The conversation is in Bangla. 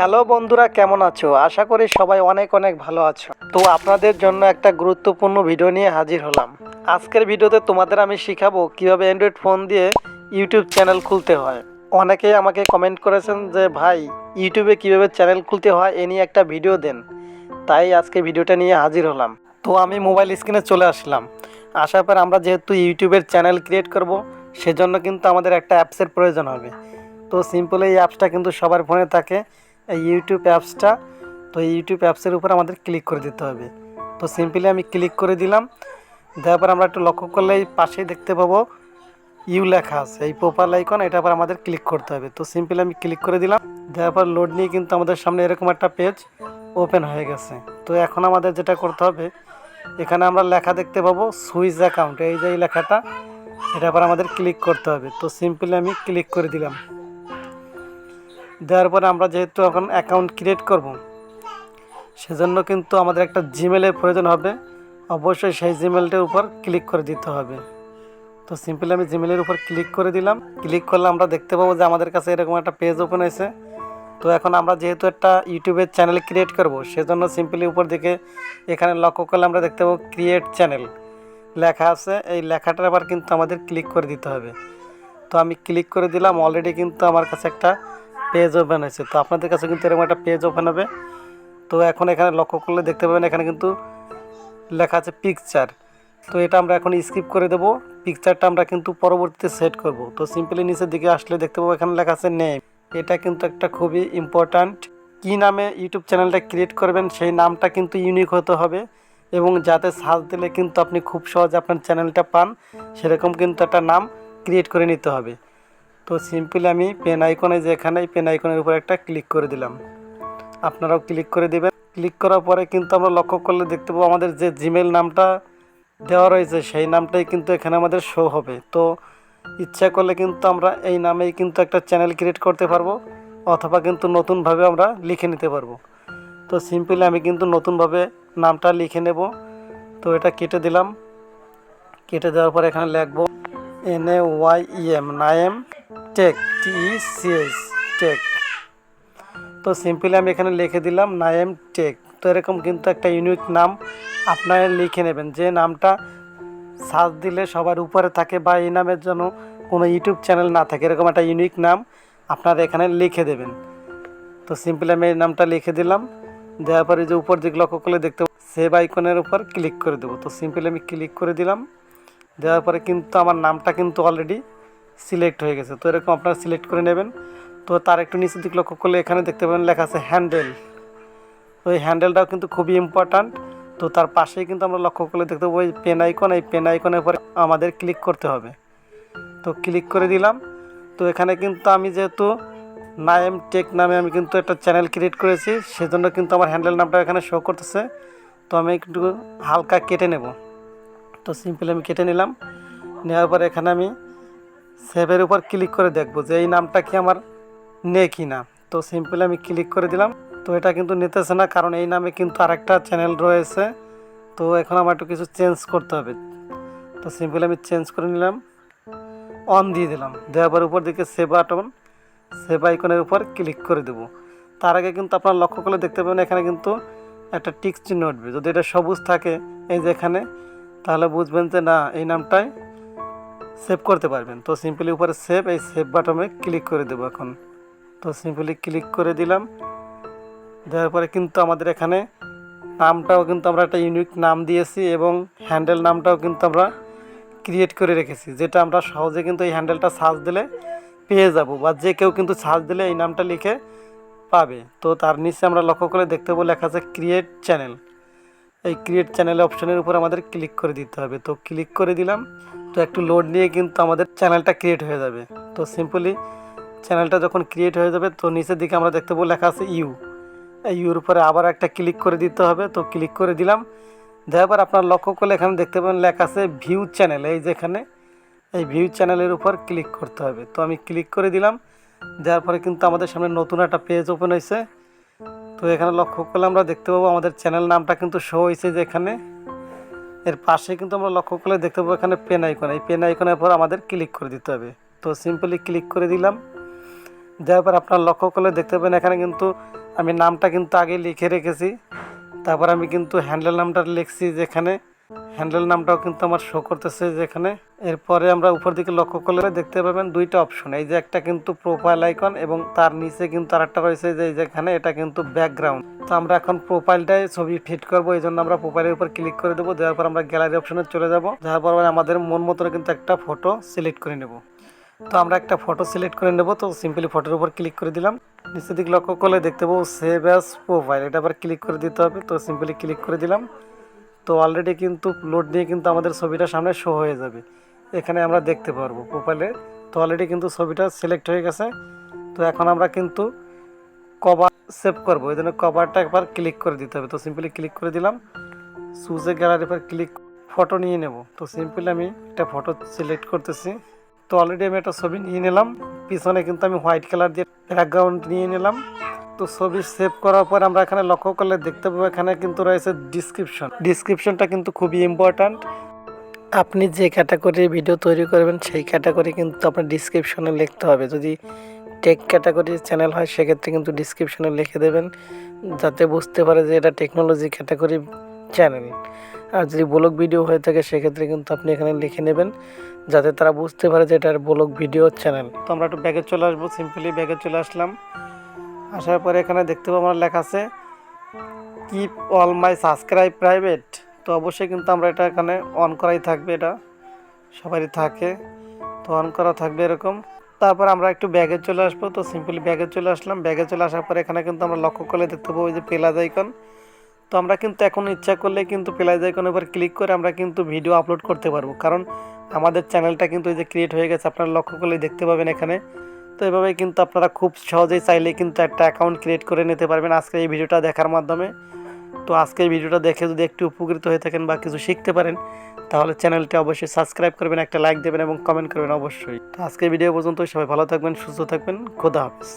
হ্যালো বন্ধুরা, কেমন আছো? আশা করি সবাই অনেক অনেক ভালো আছো। তো আপনাদের জন্য একটা গুরুত্বপূর্ণ ভিডিও নিয়ে হাজির হলাম। আজকের ভিডিওতে তোমাদের আমি শিখাবো কিভাবে অ্যান্ড্রয়েড ফোন দিয়ে ইউটিউব চ্যানেল খুলতে হয়। অনেকেই আমাকে কমেন্ট করেছেন যে ভাই, ইউটিউবে কিভাবে চ্যানেল খুলতে হয় এ নিয়ে একটা ভিডিও দেন। তাই আজকে ভিডিওটা নিয়ে হাজির হলাম। তো আমি মোবাইল স্ক্রিনে চলে আসলাম। আসার পর আমরা যেহেতু ইউটিউবের চ্যানেল ক্রিয়েট করব, সেজন্য কিন্তু আমাদের একটা অ্যাপসের প্রয়োজন হবে। তো সিম্পল এই অ্যাপসটা কিন্তু সবার ফোনে থাকে, এই ইউটিউব অ্যাপসটা। তো এই ইউটিউব অ্যাপসের উপর আমাদের ক্লিক করে দিতে হবে। তো সিম্পলি আমি ক্লিক করে দিলাম। দেওয়ার পর আমরা একটু লক্ষ্য করলে এই পাশেই দেখতে পাবো ইউ লেখা আছে, এই প্রোফাইল আইকন, এটা আবার আমাদের ক্লিক করতে হবে। তো সিম্পলি আমি ক্লিক করে দিলাম। দেওয়ার পর লোড নিয়ে কিন্তু আমাদের সামনে এরকম একটা পেজ ওপেন হয়ে গেছে। তো এখন আমাদের যেটা করতে হবে, এখানে আমরা লেখা দেখতে পাবো সুইচ অ্যাকাউন্ট, এই যে এই লেখাটা, এটা আবার আমাদের ক্লিক করতে হবে। তো সিম্পলি আমি ক্লিক করে দিলাম। দেওয়ার পরে আমরা যেহেতু এখন অ্যাকাউন্ট ক্রিয়েট করব, সেজন্য কিন্তু আমাদের একটা জিমেলের প্রয়োজন হবে। অবশ্যই সেই জিমেলটার উপর ক্লিক করে দিতে হবে। তো সিম্পলি আমি জিমেলের উপর ক্লিক করে দিলাম। ক্লিক করলে আমরা দেখতে পাবো যে আমাদের কাছে এরকম একটা পেজ ওপেন হয়েছে। তো এখন আমরা যেহেতু একটা ইউটিউবের চ্যানেল ক্রিয়েট করব, সেজন্য সিম্পলি উপর দিকে এখানে লক্ষ্য করলে আমরা দেখতে পাবো ক্রিয়েট চ্যানেল লেখা আছে, এই লেখাটার আবার কিন্তু আমাদের ক্লিক করে দিতে হবে। তো আমি ক্লিক করে দিলাম। অলরেডি কিন্তু আমার কাছে একটা পেজ ওপেন হয়েছে। তো আপনাদের কাছে কিন্তু এরকম একটা পেজ ওপেন হবে। তো এখন এখানে লক্ষ্য করলে দেখতে পাবেন এখানে কিন্তু লেখা আছে পিকচার। তো এটা আমরা এখন স্কিপ করে দেবো। পিকচারটা আমরা কিন্তু পরবর্তীতে সেট করব। তো সিম্পলি নিচের দিকে আসলে দেখতে পাবো এখানে লেখা আছে নেম। এটা কিন্তু একটা খুবই ইম্পর্ট্যান্ট। কী নামে ইউটিউব চ্যানেলটা ক্রিয়েট করবেন সেই নামটা কিন্তু ইউনিক হতে হবে, এবং যাতে সার্চ দিলে কিন্তু আপনি খুব সহজে আপনার চ্যানেলটা পান, সেরকম কিন্তু একটা নাম ক্রিয়েট করে নিতে হবে। তো সিম্পলি আমি পেন আইকনে, যে এখানে পেন আইকনের উপর একটা ক্লিক করে দিলাম। আপনারাও ক্লিক করে দেবেন। ক্লিক করার পরে কিন্তু আমরা লক্ষ্য করলে দেখতে পাবো আমাদের যে জিমেল নামটা দেওয়া রয়েছে সেই নামটাই কিন্তু এখানে আমাদের শো হবে। তো ইচ্ছা করলে কিন্তু আমরা এই নামেই কিন্তু একটা চ্যানেল ক্রিয়েট করতে পারবো, অথবা কিন্তু নতুনভাবে আমরা লিখে নিতে পারবো। তো সিম্পলি আমি কিন্তু নতুনভাবে নামটা লিখে নেব। তো এটা কেটে দিলাম। কেটে দেওয়ার পর এখানে লিখবো NAYEM, NAEM take, TECH, take. তো সিম্পলি আমি এখানে লিখে দিলাম নায়েম টেক। তো এরকম কিন্তু একটা ইউনিক নাম আপনারা লিখে নেবেন, যে নামটা সার্চ দিলে সবার উপরে থাকে, বা এই নামের জন্য কোনো ইউটিউব চ্যানেল না থাকে, এরকম একটা ইউনিক নাম আপনারা এখানে লিখে দেবেন। তো সিম্পলি আমি এই নামটা লিখে দিলাম। দেওয়ার পরে যে উপর দিকে লক্ষ্য করলে দেখতে সেভ আইকনের উপর ক্লিক করে দেবো। তো সিম্পলি আমি ক্লিক করে দিলাম। দেওয়ার পরে কিন্তু আমার নামটা কিন্তু অলরেডি সিলেক্ট হয়ে গেছে। তো এরকম আপনারা সিলেক্ট করে নেবেন। তো তার একটু নিচের দিকে লক্ষ্য করলে এখানে দেখতে পাবেন লেখা আছে হ্যান্ডেল। তো এই হ্যান্ডেলটাও কিন্তু খুবই ইম্পর্ট্যান্ট। তো তার পাশেই কিন্তু আমরা লক্ষ্য করলে দেখতে পাবো এই পেন আইকন, এই পেন আইকনের পরে আমাদের ক্লিক করতে হবে। তো ক্লিক করে দিলাম। তো এখানে কিন্তু আমি যেহেতু নায়েম টেক নামে আমি কিন্তু একটা চ্যানেল ক্রিয়েট করেছি, সেজন্য কিন্তু আমার হ্যান্ডেল নামটা এখানে শো করতেছে। তো আমি একটু হালকা কেটে নেব। তো সিম্পলি আমি কেটে নিলাম। নেওয়ার পর এখানে আমি সেভের উপর ক্লিক করে দেখব যে এই নামটা কি আমার নেই কি না। তো সিম্পলি আমি ক্লিক করে দিলাম। তো এটা কিন্তু নিতেছে না, কারণ এই নামে কিন্তু আরেকটা চ্যানেল রয়েছে। তো এখন আমার একটু কিছু চেঞ্জ করতে হবে। তো সিম্পলি আমি চেঞ্জ করে নিলাম, অন দিয়ে দিলাম। দেওয়ার পর উপর দিকে সেভ বাটন, সেভ আইকনের উপর ক্লিক করে দেব। তার আগে কিন্তু আপনারা লক্ষ্য করলে দেখতে পাবেন এখানে কিন্তু একটা টিক চিহ্ন উঠবে। যদি এটা সবুজ থাকে এই যে এখানে, তাহলে বুঝবেন যে না, এই নামটাই সেভ করতে পারবেন। তো সিম্পলি উপরে সেভ, এই সেভ বাটনে ক্লিক করে দেবো এখন। তো সিম্পলি ক্লিক করে দিলাম। দেওয়ার পরে কিন্তু আমাদের এখানে নামটাও কিন্তু আমরা একটা ইউনিক নাম দিয়েছি, এবং হ্যান্ডেল নামটাও কিন্তু আমরা ক্রিয়েট করে রেখেছি, যেটা আমরা সহজে কিন্তু এই হ্যান্ডেলটা সার্চ দিলে পেয়ে যাব, বা যে কেউ কিন্তু সার্চ দিলে এই নামটা লিখে পাবে। তো তার নিচে আমরা লক্ষ্য করে দেখতে পাবো লেখা আছে ক্রিয়েট চ্যানেল। এই ক্রিয়েট চ্যানেল অপশনের উপর আমাদের ক্লিক করে দিতে হবে। তো ক্লিক করে দিলাম। তো একটু লোড নিয়ে কিন্তু আমাদের চ্যানেলটা ক্রিয়েট হয়ে যাবে। তো সিম্পলি চ্যানেলটা যখন ক্রিয়েট হয়ে যাবে, তো নিচের দিকে আমরা দেখতে পাবো লেখা আছে ইউ। এই ইউর উপরে আবার একটা ক্লিক করে দিতে হবে। তো ক্লিক করে দিলাম। দেওয়ার পর আপনার লক্ষ্য করলে এখানে দেখতে পাবেন লেখা আছে ভিউ চ্যানেল, এই যেখানে এই ভিউ চ্যানেলের উপর ক্লিক করতে হবে। তো আমি ক্লিক করে দিলাম। দেওয়ার পরে কিন্তু আমাদের সামনে নতুন একটা পেজ ওপেন হয়েছে। তো এখানে লক্ষ্য করলে আমরা দেখতে পাবো আমাদের চ্যানেল নামটা কিন্তু শো হয়েছে, যে এখানে এর পাশে কিন্তু আমরা লক্ষ্য করলে দেখতে পাবো এখানে পেন আইকন, এই পেন আইকনের পর আমাদের ক্লিক করে দিতে হবে। তো সিম্পলি ক্লিক করে দিলাম। দেওয়ার পর আপনার লক্ষ্য করলে দেখতে পাবেন এখানে কিন্তু আমি নামটা কিন্তু আগে লিখে রেখেছি। তারপর আমি কিন্তু হ্যান্ডেল নামটা লিখছি, যেখানে হ্যান্ডেল নামটাও কিন্তু আমার শো করতেছে যেখানে। এরপরে আমরা উপর দিকে লক্ষ্য করলে দেখতে পাবেন দুইটা অপশন, এই যে একটা কিন্তু প্রোফাইল আইকন এবং তার নিচে কিন্তু আরেকটা রয়েছে যে যেখানে এটা কিন্তু ব্যাকগ্রাউন্ড। তো আমরা এখন প্রোফাইলটায় ছবি ফিট করবো, এই জন্য আমরা প্রোফাইলের উপর ক্লিক করে দেবো। দেওয়ার পর আমরা গ্যালারি অপশনে চলে যাব, যাওয়ার পর আমাদের মন মতো কিন্তু একটা ফটো সিলেক্ট করে নেব। তো আমরা একটা ফটো সিলেক্ট করে নেব, তো সিম্পলি ফটোর উপর ক্লিক করে দিলাম। নিচের দিকে লক্ষ্য করলে দেখতে পাবো সেভ অ্যাজ প্রোফাইল, এটা আবার ক্লিক করে দিতে হবে। তো সিম্পলি ক্লিক করে দিলাম। তো অলরেডি কিন্তু লোড দিয়ে কিন্তু আমাদের ছবিটা সামনে শো হয়ে যাবে, এখানে আমরা দেখতে পারবো প্রোফাইলে। তো অলরেডি কিন্তু ছবিটা সিলেক্ট হয়ে গেছে। তো এখন আমরা কিন্তু কভার সেভ করবো, এই জন্য কভারটা একবার ক্লিক করে দিতে হবে। তো সিম্পলি ক্লিক করে দিলাম, সুজে গ্যালারি পর ক্লিক, ফটো নিয়ে নেব। তো সিম্পলি আমি একটা ফটো সিলেক্ট করতেছি। তো অলরেডি আমি একটা ছবি নিয়ে নিলাম, পিছনে কিন্তু আমি হোয়াইট কালার দিয়ে ব্যাকগ্রাউন্ড নিয়ে নিলাম। তো ছবি সেভ করার পর আমরা এখানে লক্ষ্য করলে দেখতে পাবো এখানে কিন্তু রয়েছে ডিসক্রিপশনটা কিন্তু খুবই ইম্পর্ট্যান্ট। আপনি যে ক্যাটাগরির ভিডিও তৈরি করবেন সেই ক্যাটাগরি কিন্তু আপনার ডিসক্রিপশনে লিখতে হবে। যদি টেক ক্যাটাগরির চ্যানেল হয় সেক্ষেত্রে কিন্তু ডিসক্রিপশনে লিখে দেবেন, যাতে বুঝতে পারে যে এটা টেকনোলজি ক্যাটাগরি চ্যানেল। আর যদি ব্লগ ভিডিও হয়ে থাকে সেক্ষেত্রে কিন্তু আপনি এখানে লিখে নেবেন, যাতে তারা বুঝতে পারে যে এটার ব্লগ ভিডিও চ্যানেল। তো আমরা একটু ব্যাগে চলে আসবো, সিম্পলি ব্যাগে চলে আসলাম। আসার পরে এখানে দেখতে পাবো আমার লেখা আছে keep all my subscribe private. তো অবশ্যই কিন্তু আমরা এটা এখানে অন করাই থাকবে, এটা সবারই থাকে, তো অন করা থাকবে এরকম। তারপর আমরা একটু ব্যাগে চলে আসবো। তো সিম্পলি ব্যাগে চলে আসলাম। ব্যাগে চলে আসার পরে এখানে কিন্তু আমরা লক্ষ্য করলে দেখতে পাবো ওই যে প্লাস আইকন। তো আমরা কিন্তু এখন ইচ্ছা করলে কিন্তু প্লাস আইকনের উপর ক্লিক করে আমরা কিন্তু ভিডিও আপলোড করতে পারবো, কারণ আমাদের চ্যানেলটা কিন্তু এই যে ক্রিয়েট হয়ে গেছে, আপনারা লক্ষ্য করলে দেখতে পাবেন এখানে। তো এভাবে কিন্তু আপনারা খুব সহজেই চাইলে কিন্তু একটা অ্যাকাউন্ট ক্রিয়েট করে নিতে পারবেন আজকে এই ভিডিওটা দেখার মাধ্যমে। তো আজকে এই ভিডিওটা দেখে যদি একটু উপকৃত হয়ে থাকেন বা কিছু শিখতে পারেন, তাহলে চ্যানেলটি অবশ্যই সাবস্ক্রাইব করবেন, একটা লাইক দেবেন এবং কমেন্ট করবেন অবশ্যই। তো আজকে ভিডিও পর্যন্ত, সবাই ভালো থাকবেন, সুস্থ থাকবেন, খোদা হাফেজ।